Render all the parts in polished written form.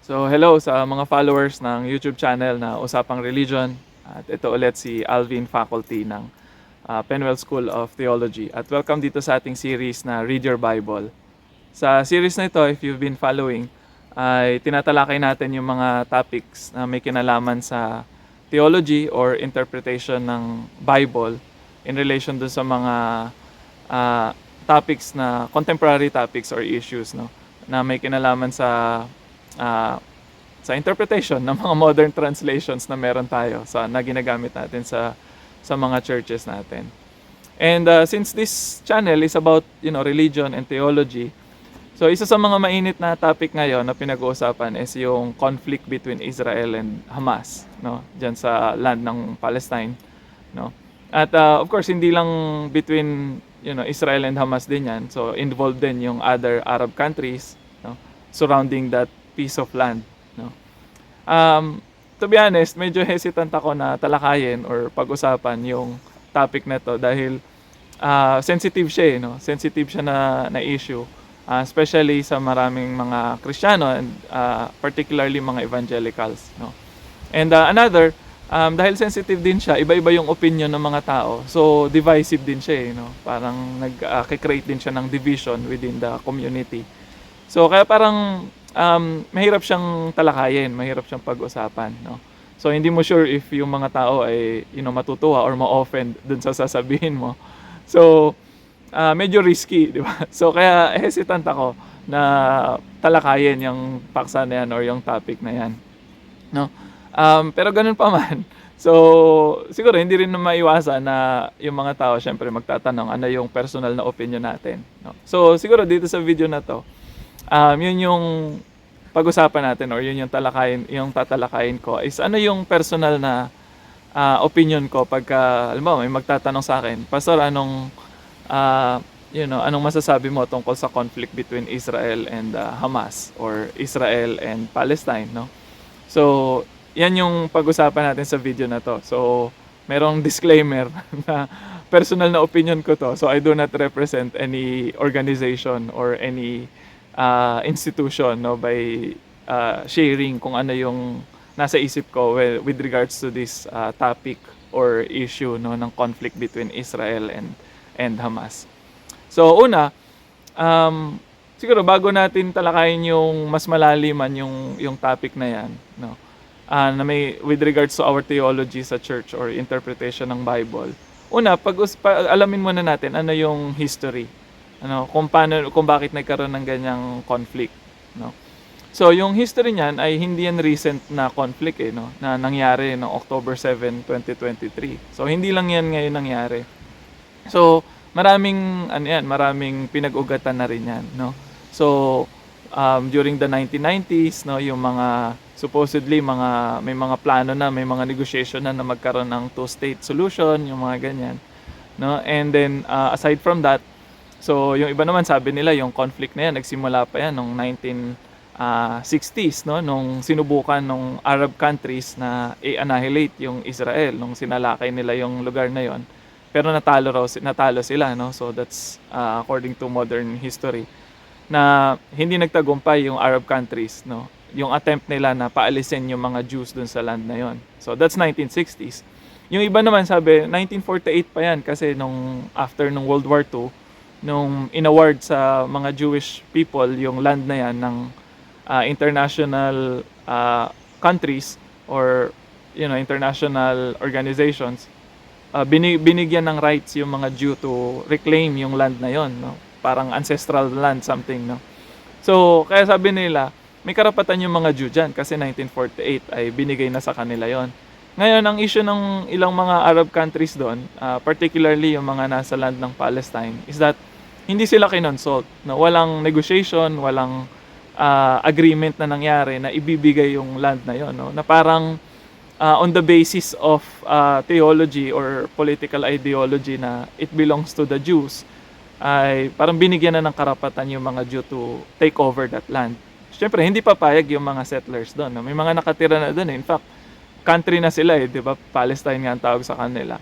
So hello sa mga followers ng YouTube channel na Usapang Religion. At ito ulit si Alvin Faculty ng Penwell School of Theology. At welcome dito sa ating series na Read Your Bible. Sa series na ito, if you've been following, ay tinatalakay natin yung mga topics na may kinalaman sa theology or interpretation ng Bible in relation dun sa mga ah, topics na contemporary topics or issues, no, na may kinalaman ah, sa interpretation ng mga modern translations na meron tayo na ginagamit natin sa mga churches natin. And since this channel is about, religion and theology, so isa sa mga mainit na topic ngayon na pinag-uusapan is yung conflict between Israel and Hamas, no, diyan sa land ng Palestine, no. At of course hindi lang between, Israel and Hamas din 'yan. So involved din yung other Arab countries, no, surrounding that piece of land, no. To be honest, medyo hesitant ako na talakayin or pag-usapan yung topic na 'to dahil sensitive siya, no? Sensitive siya na issue, especially sa maraming mga Kristiyano and particularly mga evangelicals, no? And dahil sensitive din siya, iba-iba yung opinion ng mga tao. So divisive din siya, no? Parang create din siya ng division within the community. So kaya parang mahirap siyang talakayin, mahirap siyang pag-usapan, no? So hindi mo sure if yung mga tao ay, matutuwa or ma-offend dun sa sasabihin mo. So medyo risky, di ba? So kaya hesitant ako na talakayin yung paksa na yan or yung topic na yan, no? Pero ganun pa man, so siguro hindi rin maiwasan na yung mga tao syempre magtatanong ano yung personal na opinion natin, no? So siguro dito sa video na 'to, yun yung pag-usapan natin or yun yung tatalakayin ko is ano yung personal na opinion ko pagka halimbawa may magtatanong sa akin, "Pastor, anong masasabi mo tungkol sa conflict between Israel and Hamas or Israel and Palestine," no? So yan yung pag-usapan natin sa video na 'to. So merong disclaimer na personal na opinion ko 'to. So I do not represent any organization or any institution, no, by sharing kung ano yung nasa isip ko with regards to this topic or issue, no, ng conflict between Israel and Hamas. So una, siguro bago natin talakayin yung mas malaliman yung topic na yan, no, na may with regards to our theology sa church or interpretation ng Bible. Una, alamin muna natin ano yung history, ano, kung bakit nagkaroon ng ganyang conflict, no. So yung history niyan ay hindi yan recent na conflict, no, na nangyari noong October 7, 2023. So hindi lang yan ngayon nangyari. So maraming maraming pinag-ugatan na rin yan, no. So during the 1990s, no, yung mga supposedly may mga plano na, may mga negotiation na magkaroon ng two-state solution, yung mga ganyan, no. And then aside from that, so yung iba naman sabi nila yung conflict na yan nagsimula pa yan noong 1960s, no, nung sinubukan ng Arab countries na i-annihilate yung Israel nung sinalakay nila yung lugar na yon. Pero natalo sila, no. So that's according to modern history na hindi nagtagumpay yung Arab countries, no, yung attempt nila na paalisin yung mga Jews dun sa land na yon. So that's 1960s. Yung iba naman sabi 1948 pa yan kasi after nung World War II, nung inaward sa mga Jewish people yung land na yan ng international countries or international organizations, binigyan ng rights yung mga Jew to reclaim yung land na yon, no? Parang ancestral land something, no? So kaya sabi nila may karapatan yung mga Jew dyan kasi 1948 ay binigay na sa kanila yon. Ngayon ang issue ng ilang mga Arab countries doon, particularly yung mga nasa land ng Palestine, is that hindi sila kinonsult, no? Walang negotiation, walang agreement na nangyari na ibibigay yung land na yon, no? Na parang on the basis of theology or political ideology na it belongs to the Jews, ay parang binigyan na ng karapatan yung mga Jew to take over that land. Siyempre hindi papayag yung mga settlers doon, no? May mga nakatira na doon, In fact, country na sila, di ba? Palestine nga ang tawag sa kanila.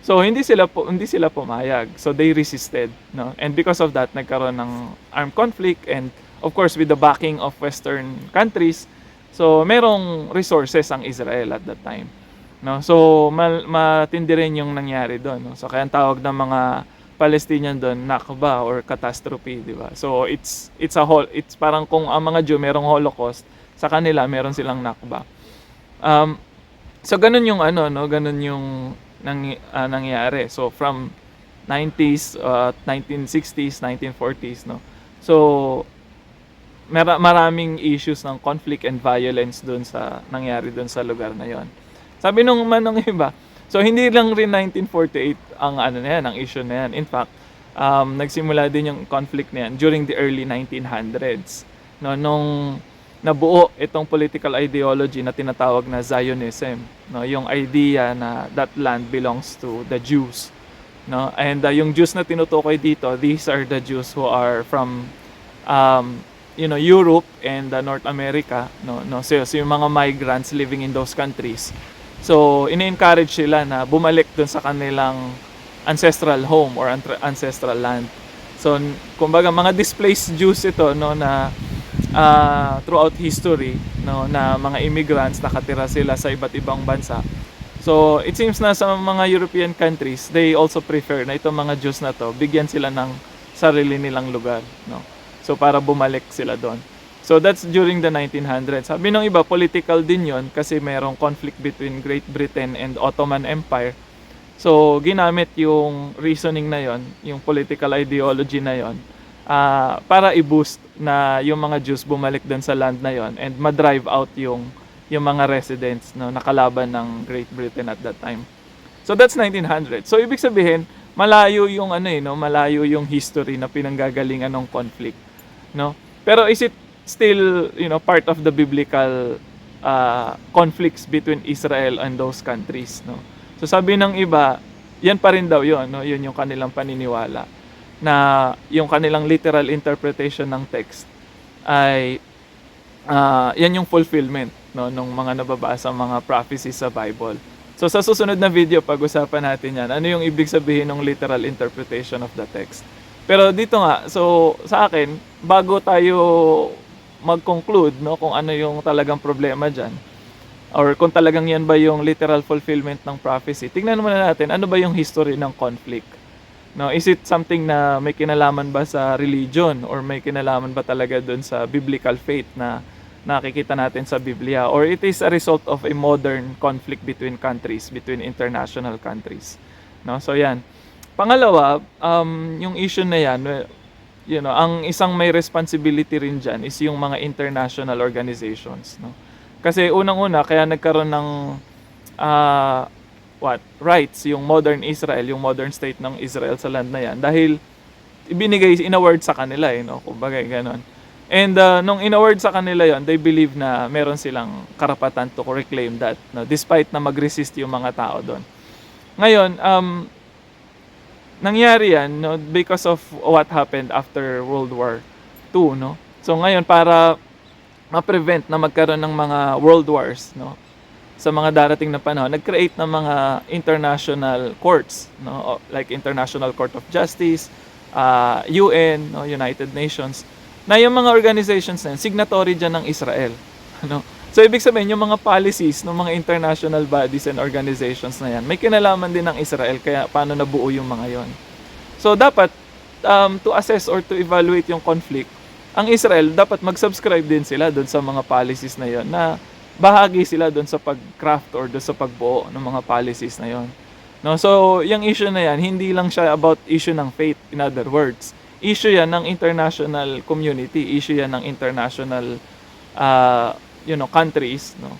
So hindi sila pumayag. So they resisted, no? And because of that nagkaroon ng armed conflict, and of course with the backing of Western countries, So merong resources ang Israel at that time, no? So matindi rin yung nangyari doon, no? So kaya ang tawag ng mga Palestinian doon Nakba or catastrophe, di ba? So it's parang kung ang mga Jew merong Holocaust, sa kanila meron silang Nakba. So ganun yung ano, no, ganun yung nangyari. So from 90s, 1960s, 1940s, no. So maraming issues ng conflict and violence doon sa nangyari doon sa lugar na 'yon. Sabi nung iba, so hindi lang rin 1948 ang ano na yan, ang issue na yan. In fact, nagsimula din yung conflict na yan during the early 1900s. No, nung nabuo itong political ideology na tinatawag na Zionism, no, yung idea na that land belongs to the Jews, no, and yung Jews na tinutukoy dito, these are the Jews who are from Europe and North America, no, so yung mga migrants living in those countries. So ini-encourage sila na bumalik dun sa kanilang ancestral home or ancestral land. So kumbaga mga displaced Jews ito, no, na throughout history, no, na mga immigrants, nakatira sila sa iba't ibang bansa. So it seems na sa mga European countries, they also prefer na itong mga Jews na to, bigyan sila ng sarili nilang lugar, no. So para bumalik sila doon. So that's during the 1900s. Sabi ng iba, political din yon kasi mayroong conflict between Great Britain and Ottoman Empire. So ginamit yung reasoning na yon, yung political ideology na yon, para i-boost na yung mga Jews bumalik dun sa land na yon and ma-drive out yung mga residents, no, nakalaban ng Great Britain at that time. So that's 1900. So ibig sabihin, malayo yung malayo yung history na pinanggagalingan ng conflict, no? Pero is it still, part of the biblical conflicts between Israel and those countries, no? So sabi ng iba, yan pa rin daw yun, no? Yun yung kanilang paniniwala, na yung kanilang literal interpretation ng text ay yan yung fulfillment, no, nung mga nababasa mga prophecies sa Bible. So sa susunod na video, pag-usapan natin yan, ano yung ibig sabihin ng literal interpretation of the text. Pero dito nga, so sa akin, bago tayo mag-conclude, no, kung ano yung talagang problema dyan, or kung talagang yan ba yung literal fulfillment ng prophecy, tingnan muna natin ano ba yung history ng conflict, no? Is it something na may kinalaman ba sa religion, or may kinalaman ba talaga dun sa biblical faith na nakikita natin sa Biblia, or it is a result of a modern conflict between countries, between international countries, no? So yan. Pangalawa, yung issue na yan, ang isang may responsibility rin dyan is yung mga international organizations, no? Kasi unang-una, kaya nagkaroon ng rights yung modern Israel, yung modern state ng Israel sa land na yan, dahil ibinigay, in-award sa kanila, no? Kumbaga ganon. And nung in-award sa kanila yon, they believe na meron silang karapatan to reclaim that, no? Despite na mag-resist yung mga tao doon. Ngayon, nangyari yan, no, because of what happened after World War II, no. So ngayon, para ma-prevent na magkaroon ng mga world wars, no, sa mga darating na panahon, nag-create ng mga international courts, no, like International Court of Justice, UN, no, United Nations, na yung mga organizations na yun, signatory dyan ng Israel, no. So ibig sabihin, yung mga policies ng mga international bodies and organizations na yan, may kinalaman din ng Israel, kaya paano nabuo yung mga yon. So dapat, to assess or to evaluate yung conflict, ang Israel dapat mag-subscribe din sila doon sa mga policies na yon, na bahagi sila doon sa pag-craft or doon sa pagbuo ng mga policies na yon. No? So yung issue na yan, hindi lang siya about issue ng faith, in other words. Issue yan ng international community, issue yan ng international countries, no.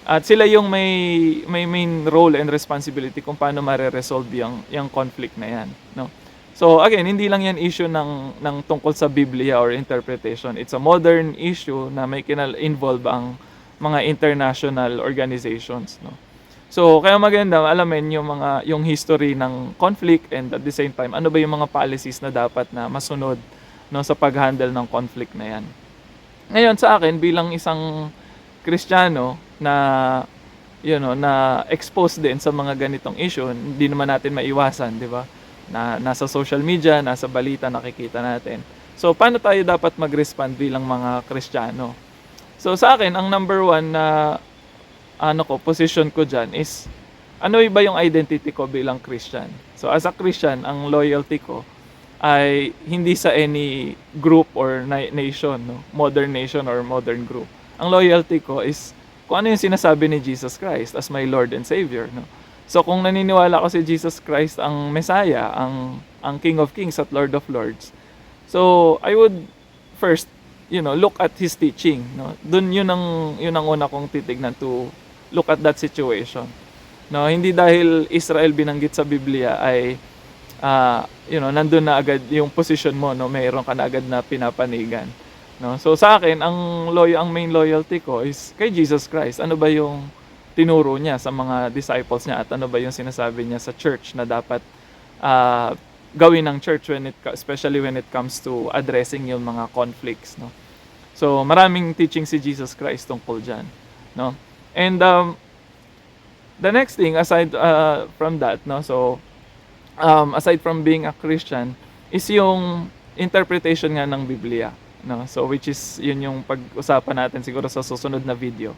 At sila yung may main role and responsibility kung paano mare-resolve yung conflict na yan, no. So again, hindi lang yan issue ng tungkol sa Biblia or interpretation. It's a modern issue na may involve ang mga international organizations, no. So kaya maganda alamin yung history ng conflict, and at the same time, ano ba yung mga policies na dapat na masunod, no, sa pag-handle ng conflict na yan. Ngayon sa akin bilang isang Kristiyano na na exposed din sa mga ganitong issue, hindi naman natin maiwasan, 'di ba? Na nasa social media, nasa balita nakikita natin. So paano tayo dapat mag-respond bilang mga Kristiyano So sa akin ang number one na position ko diyan is ano ba yung identity ko bilang Christian. So as a Christian, ang loyalty ko ay hindi sa any group or nation, no? Modern nation or modern group. Ang loyalty ko is kung ano yung sinasabi ni Jesus Christ as my Lord and Savior, no? So kung naniniwala ko si Jesus Christ ang Messiah, ang King of Kings at Lord of Lords, so I would first, look at his teaching, no? Yun ang una kong titignan to look at that situation. No, hindi dahil Israel binanggit sa Biblia ay nandun na agad yung position mo, no? Mayroon ka na agad na pinapanigan, no? So sa akin, ang main loyalty ko is kay Jesus Christ. Ano ba yung tinuro niya sa mga disciples niya at ano ba yung sinasabi niya sa church na dapat gawin ng church especially when it comes to addressing yung mga conflicts, no? So maraming teaching si Jesus Christ tungkol diyan, no? And the next thing aside from that, no, so aside from being a Christian is yung interpretation nga ng Biblia, no? So which is yun yung pag-usapan natin siguro sa susunod na video.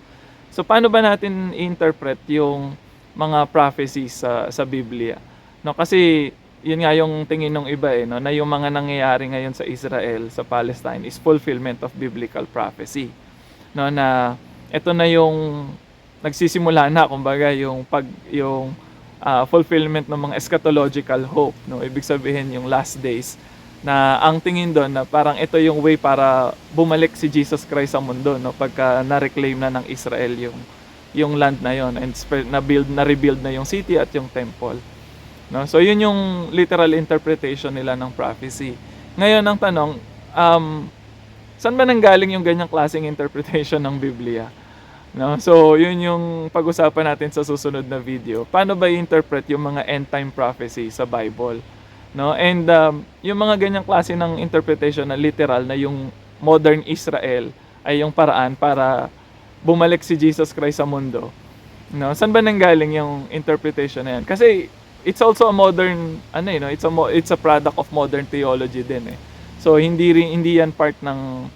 So paano ba natin i-interpret yung mga prophecies sa Biblia, no? Kasi yun nga yung tingin ng iba, no, na yung mga nangyayari ngayon sa Israel, sa Palestine is fulfillment of biblical prophecy, no, na ito na yung nagsisimula na kumbaga yung fulfillment ng mga eschatological hope, no? Ibig sabihin yung last days na ang tingin doon na parang ito yung way para bumalik si Jesus Christ sa mundo, no? Pagka na-reclaim na ng Israel yung land na yon and na-rebuild na yung city at yung temple, no? So yun yung literal interpretation nila ng prophecy. Ngayon ang tanong, saan ba nanggaling yung ganyang klaseng interpretation ng Biblia? No? So, yun yung pag-usapan natin sa susunod na video. Paano ba i-interpret yung mga end time prophecy sa Bible? No? And yung mga ganyang klase ng interpretation na literal na yung modern Israel ay yung paraan para bumalik si Jesus Christ sa mundo. No? Saan ba nanggaling yung interpretation na yan? Kasi it's also a modern it's a product of modern theology din eh. So hindi yan part ng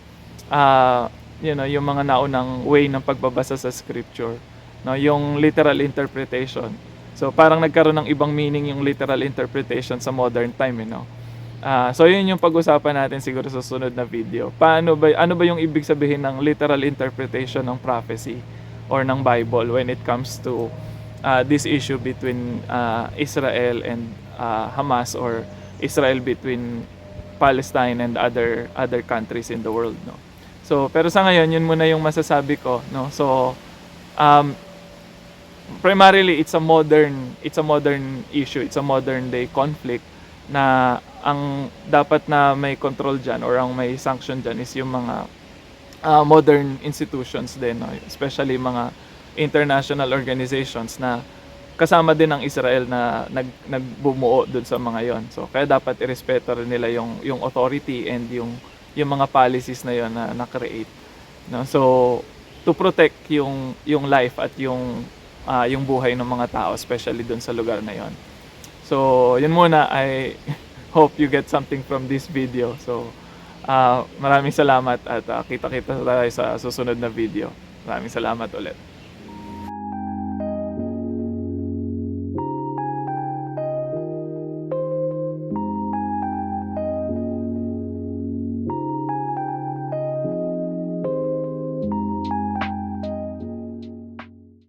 yung mga naunang way ng pagbabasa sa scripture, no, yung literal interpretation. So parang nagkaroon ng ibang meaning yung literal interpretation sa modern time, so yun yung pag-usapan natin siguro sa sunod na video. Ano ba yung ibig sabihin ng literal interpretation ng prophecy or ng Bible when it comes to this issue between Israel and Hamas, or Israel between Palestine and other countries in the world, no. So, pero sa ngayon, yun muna yung masasabi ko, no. So, primarily it's a modern issue, it's a modern day conflict na ang dapat na may control diyan or ang may sanction diyan is yung mga modern institutions din, no? Especially mga international organizations na kasama din ng Israel na nagbumuo doon sa mga yon. So, kaya dapat irespeto rin nila yung authority and yung mga policies na yon na na-create, no? So to protect yung life at yung buhay ng mga tao, especially doon sa lugar na yon. So yun muna, I hope you get something from this video. So maraming salamat at kita-kita tayo sa susunod na video. Maraming salamat ulit.